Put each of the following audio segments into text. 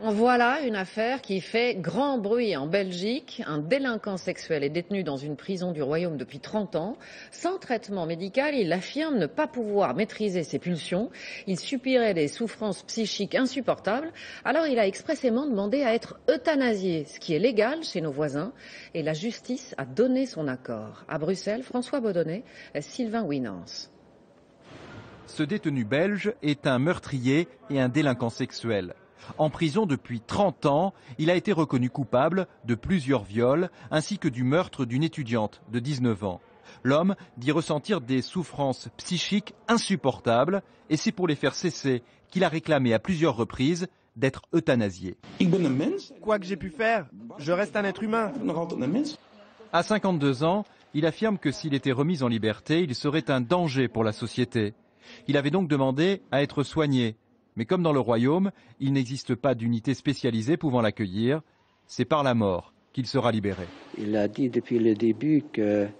Voilà une affaire qui fait grand bruit en Belgique. Un délinquant sexuel est détenu dans une prison du Royaume depuis 30 ans. Sans traitement médical, il affirme ne pas pouvoir maîtriser ses pulsions. Il subirait des souffrances psychiques insupportables. Alors il a expressément demandé à être euthanasié, ce qui est légal chez nos voisins. Et la justice a donné son accord. À Bruxelles, François Baudonnet, Sylvain Winans. Ce détenu belge est un meurtrier et un délinquant sexuel. En prison depuis 30 ans, il a été reconnu coupable de plusieurs viols ainsi que du meurtre d'une étudiante de 19 ans. L'homme dit ressentir des souffrances psychiques insupportables et c'est pour les faire cesser qu'il a réclamé à plusieurs reprises d'être euthanasié. Quoi que j'ai pu faire, je reste un être humain. À 52 ans, il affirme que s'il était remis en liberté, il serait un danger pour la société. Il avait donc demandé à être soigné. Mais comme dans le Royaume, il n'existe pas d'unité spécialisée pouvant l'accueillir. C'est par la mort qu'il sera libéré. Il a dit depuis le début qu'il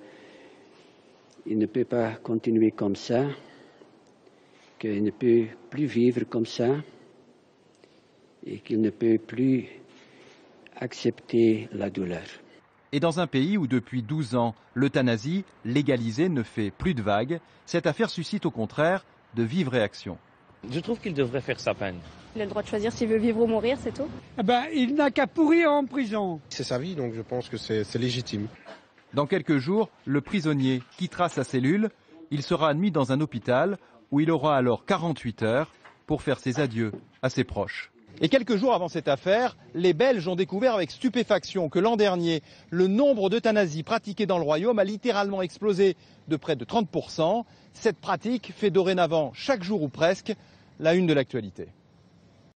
ne peut pas continuer comme ça, qu'il ne peut plus vivre comme ça et qu'il ne peut plus accepter la douleur. Et dans un pays où depuis 12 ans, l'euthanasie légalisée ne fait plus de vagues, cette affaire suscite au contraire de vives réactions. Je trouve qu'il devrait faire sa peine. Il a le droit de choisir s'il veut vivre ou mourir, c'est tout. Il n'a qu'à pourrir en prison. C'est sa vie, donc je pense que c'est légitime. Dans quelques jours, le prisonnier quittera sa cellule. Il sera admis dans un hôpital où il aura alors 48 heures pour faire ses adieux à ses proches. Et quelques jours avant cette affaire, les Belges ont découvert avec stupéfaction que l'an dernier, le nombre d'euthanasies pratiquées dans le Royaume a littéralement explosé de près de 30%. Cette pratique fait dorénavant, chaque jour ou presque, la une de l'actualité.